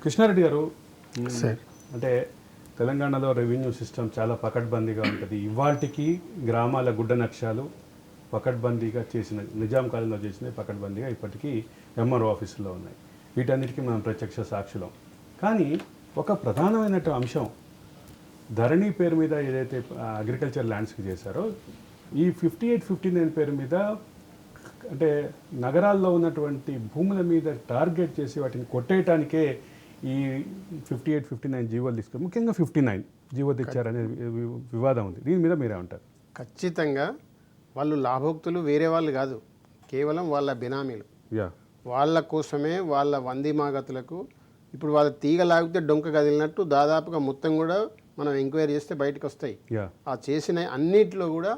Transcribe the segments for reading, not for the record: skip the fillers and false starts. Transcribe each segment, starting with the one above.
కృష్ణారెడ్డి గారు సార్ అంటే తెలంగాణలో రెవెన్యూ సిస్టమ్ చాలా పకడ్బందీగా ఉంటుంది. ఇవాళకి గ్రామాల గుడ్డ నక్షాలు పకడ్బందీగా చేసిన నిజాం కాలంలో చేసినవి పకడ్బందీగా ఇప్పటికీ ఎంఆర్ఓ ఆఫీసులో ఉన్నాయి. వీటన్నిటికీ మనం ప్రత్యక్ష సాక్షులం. కానీ ఒక ప్రధానమైన అంశం ధరణి పేరు మీద ఏదైతే అగ్రికల్చర్ ల్యాండ్స్కి చేశారో ఈ 58-59 పేరు మీద అంటే నగరాల్లో ఉన్నటువంటి భూముల మీద టార్గెట్ చేసి వాటిని కొట్టేయటానికే ఈ 58-59 జీవోలు తీసుకుని ముఖ్యంగా 59 జీవో తెచ్చారనే వివాదం ఉంది. దీని మీద మీరేమంటారు? ఖచ్చితంగా వాళ్ళు లాభోక్తులు వేరే వాళ్ళు కాదు, కేవలం వాళ్ళ బినామీలు. యా వాళ్ళ కోసమే వాళ్ళ వందిమాగతులకు ఇప్పుడు వాళ్ళ తీగ లాగితే డొంక కదిలినట్టు దాదాపుగా మొత్తం కూడా మనం ఎంక్వైరీ చేస్తే బయటకు వస్తాయి. యా ఆ చేసిన అన్నిటిలో కూడా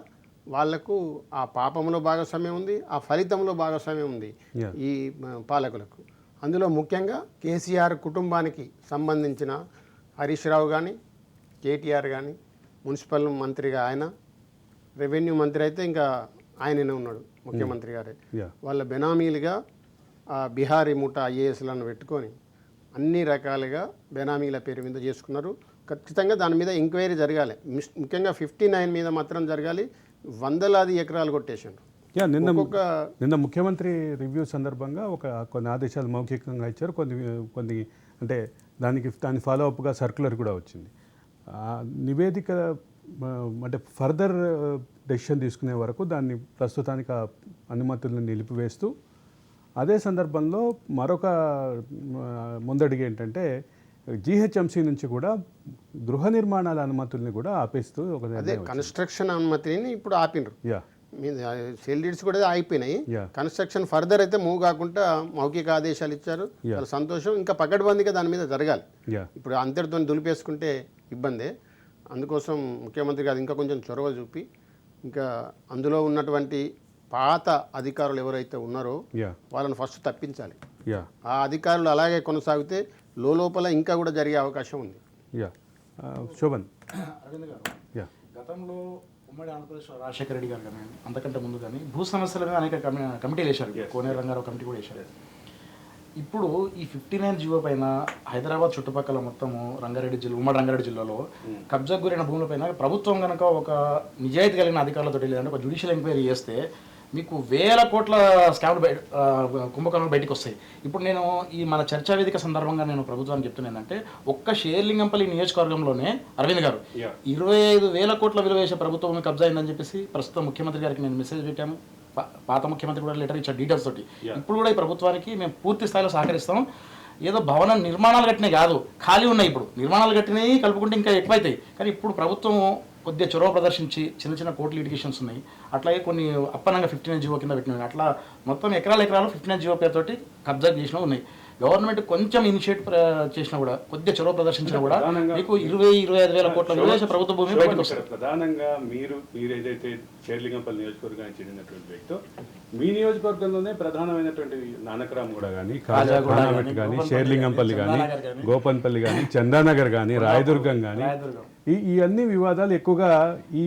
వాళ్లకు ఆ పాపంలో భాగస్వామ్యం ఉంది, ఆ ఫలితంలో భాగస్వామ్యం ఉంది ఈ పాలకులకు. అందులో ముఖ్యంగా కేసీఆర్ కుటుంబానికి సంబంధించిన హరీష్ రావు కానీ, కేటీఆర్ కానీ, మున్సిపల్ మంత్రిగా ఆయన, రెవెన్యూ మంత్రి అయితే ఇంకా ఆయననే ఉన్నాడు, ముఖ్యమంత్రి గారే. వాళ్ళ బెనామీలుగా ఆ బిహారీ ముఠా ఐఏఎస్లను పెట్టుకొని అన్ని రకాలుగా బెనామీల పేరు మీద చేసుకున్నారు. ఖచ్చితంగా దాని మీద ఎంక్వైరీ జరగాలి. ముఖ్యంగా 59 మీద మాత్రం జరగాలి. వందలాది ఎకరాలు కొట్టేసారు. యా నిన్న ముఖ్యమంత్రి రివ్యూ సందర్భంగా కొన్ని ఆదేశాలు మౌఖికంగా ఇచ్చారు. కొన్ని అంటే దాని ఫాలో అప్గా సర్క్యులర్ కూడా వచ్చింది. నివేదిక అంటే ఫర్దర్ డెసిషన్ తీసుకునే వరకు దాన్ని ప్రస్తుతానికి అనుమతులను నిలిపివేస్తూ, అదే సందర్భంలో మరొక ముందడుగు ఏంటంటే జీహెచ్ఎంసీ నుంచి కూడా గృహ నిర్మాణాల అనుమతుల్ని కూడా ఆపేస్తూ అదే కన్స్ట్రక్షన్ అనుమతిని ఇప్పుడు ఆపినరు. సేల్ డీడ్స్ కూడా అయిపోయినాయి. కన్స్ట్రక్షన్ ఫర్దర్ అయితే మూవ్ కాకుండా మౌఖిక ఆదేశాలు ఇచ్చారు. చాలా సంతోషం. ఇంకా పకడ్బందీగా దాని మీద జరగాలి. ఇప్పుడు అంతటితో దులిపేసుకుంటే ఇబ్బందే. అందుకోసం ముఖ్యమంత్రి గారు ఇంకా కొంచెం చొరవ చూపి ఇంకా అందులో ఉన్నటువంటి పాత అధికారులు ఎవరైతే ఉన్నారో వాళ్ళని ఫస్ట్ తప్పించాలి. ఆ అధికారులు అలాగే కొనసాగితే లోపల ఇంకా కూడా జరిగే అవకాశం ఉంది. శోభన్ అరవింద్ గారు, గతంలో ఉమ్మడి ఆంధ్రప్రదేశ్ రాజశేఖర రెడ్డి గారు కానీ అంతకంటే ముందు కానీ భూ సమస్యల మీద అనేక కమిటీలు వేశారు. కోనేరు రంగారావు కమిటీ కూడా వేశారు. ఇప్పుడు ఈ 59 జీవో పైన హైదరాబాద్ చుట్టుపక్కల మొత్తము ఉమ్మడి రంగారెడ్డి జిల్లాలో కబ్జాకు గురైన భూములపైన ప్రభుత్వం కనుక ఒక నిజాయితీ కలిగిన అధికారులతో లేదంటే ఒక జ్యుడిషియల్ ఎంక్వైరీ చేస్తే మీకు వేల కోట్ల స్కామ్లు కుంభకోణాలు బయటకు వస్తాయి. ఇప్పుడు నేను ఈ మన చర్చా వేదిక సందర్భంగా నేను ప్రభుత్వానికి చెప్తున్నా ఏంటంటే ఒక్క షేర్లింగంపల్లి నియోజకవర్గంలోనే అరవింద్ గారు 25,000 కోట్ల విలువ వేసే ప్రభుత్వం కబ్జా అయిందని చెప్పేసి ప్రస్తుతం ముఖ్యమంత్రి గారికి నేను మెసేజ్ పెట్టాను. పాత ముఖ్యమంత్రి కూడా లెటర్ ఇచ్చారు డీటెయిల్స్ తోటి. ఇప్పుడు కూడా ఈ ప్రభుత్వానికి మేము పూర్తి స్థాయిలో సహకరిస్తాం. ఏదో భవన నిర్మాణాలు కట్టినాయి కాదు, ఖాళీ ఉన్నాయి. ఇప్పుడు నిర్మాణాలు కట్టినాయి కలుపుకుంటే ఇంకా ఎక్కువైతాయి. కానీ ఇప్పుడు ప్రభుత్వం కొద్దిగా చొరవ ప్రదర్శించి చిన్న కోర్టు లిటిగేషన్స్ ఉన్నాయి. అట్లాగే కొన్ని అప్పనంగా 59 జీవో కింద పెట్టినవి. అట్లా మొత్తం ఎకరాలు 59 జీవో పేరుతోటి కబ్జా చేసినవి ఉన్నాయి. గవర్నమెంట్ కొంచెం ఇనిషియేటివ్ చేసినా కూడా కొద్దిగా చొరవ ప్రదర్శించినా కూడా మీకు 20-25 కోట్ల విలువ ప్రభుత్వ భూమి బయటకు వస్తుంది. ప్రధానంగా మీరు ఏదైతే షేర్లింగంపల్లి నియోజకవర్గానికి చెందినటువంటి వ్యక్తి, మీ నియోజకవర్గంలోనే ప్రధానమైనటువంటి నానక్రామ్ కూడా కానీ, కాజాగూడ కానీ, షేర్లింగంపల్లి కానీ, గోపన్పల్లి కానీ, చందానగర్ కానీ, రాయదుర్గం కానీ, ఈ అన్ని వివాదాలు ఎక్కువగా ఈ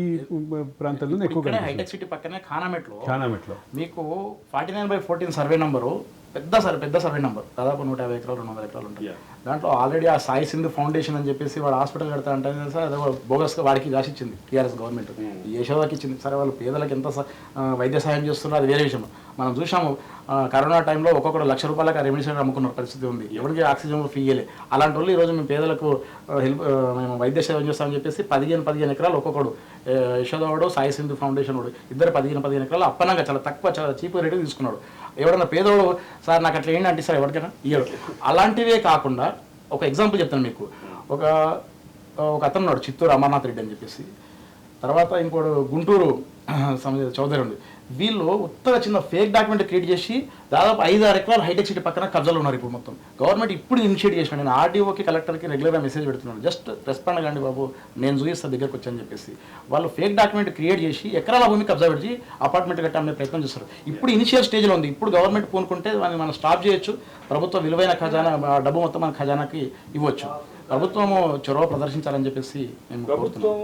ప్రాంతాల్లో ఎక్కువగా. హైటెక్ సిటీ పక్కనే ఖానామెట్లో మీకు 49/14 సర్వే నంబరు పెద్ద సర్వే నెంబర్, దాదాపు 150 ఎకరాలు 200 ఎకరాలు ఉంటాయి. దాంట్లో ఆల్రెడీ ఆ సాయి సింధు ఫౌండేషన్ అని చెప్పేసి వాడు హాస్పిటల్ కడతా అంటే సార్ అదే బోగస్గా వాడికి రాసిచ్చింది టీఆర్ఎస్ గవర్నమెంట్. యశోదాకి ఇచ్చింది. సరే వాళ్ళు పేదలకు ఎంత వైద్య సహాయం చేస్తున్నారో అది వేరే విషయం. మనం చూసాము కరోనా టైంలో ఒక్కొక్కరు ₹1,00,000 రెమెడిసిన్ అమ్ముకున్న పరిస్థితి ఉంది. ఎవరికి ఆక్సిజన్ ఫీ ఇయ్యలే. అలాంటి వాళ్ళు ఈరోజు మేము పేదలకు మేము వైద్య సేవ చేస్తామని చెప్పేసి 15 ఎకరాలు ఒక్కొక్కడు, యశోదావాడు సాయి సింధు ఫౌండేషన్ వాడు ఇద్దరు 15 ఎకరాలు అప్పనంగా చాలా తక్కువ చీప్ రేటు తీసుకున్నాడు. ఎవడన్నా పేదోడు సార్ నాకు అట్లా ఏంటి అంటే సార్ ఎవరికైనా ఇయ్యడు. అలాంటివే కాకుండా ఒక ఎగ్జాంపుల్ చెప్తాను మీకు. ఒక అతను ఉన్నాడు చిత్తూరు అమర్నాథ్ రెడ్డి అని చెప్పేసి, తర్వాత ఇంకోటి గుంటూరు చౌదరి ఉంది. వీళ్ళు ఉత్తగా చిన్న ఫేక్ డాక్యుమెంట్ క్రియేట్ చేసి దాదాపు 5-6 ఎకరాలు హైటెక్ సిటీ పక్కన కబ్జాలు ఉన్నారు. ఇప్పుడు మొత్తం గవర్నమెంట్ ఇప్పుడు ఇనిషియేట్ చేసినాడు. నేను ఆర్డీఓకి కలెక్టర్కి రెగ్యులర్గా మెసేజ్ పెడుతున్నాను, జస్ట్ రెస్పాండ్ కండి బాబు, నేను చూపిస్తా దగ్గరకు వచ్చని చెప్పేసి. వాళ్ళు ఫేక్ డాక్యుమెంట్ క్రియేట్ చేసి ఎకరాల భూమి కబ్జా పెట్టి అపార్ట్మెంట్ కట్టాలనే ప్రయత్నం చేస్తారు. ఇప్పుడు ఇనిషియల్ స్టేజ్లో ఉంది. ఇప్పుడు గవర్నమెంట్ పూనుకుంటే మనం స్టాప్ చేయొచ్చు. ప్రభుత్వ విలువైన ఖజానా డబ్బు మొత్తం మన ఖజానాకి ఇవ్వచ్చు. ప్రభుత్వము చొరవ ప్రదర్శించాలని చెప్పేసి మేము కోరుతున్నాం.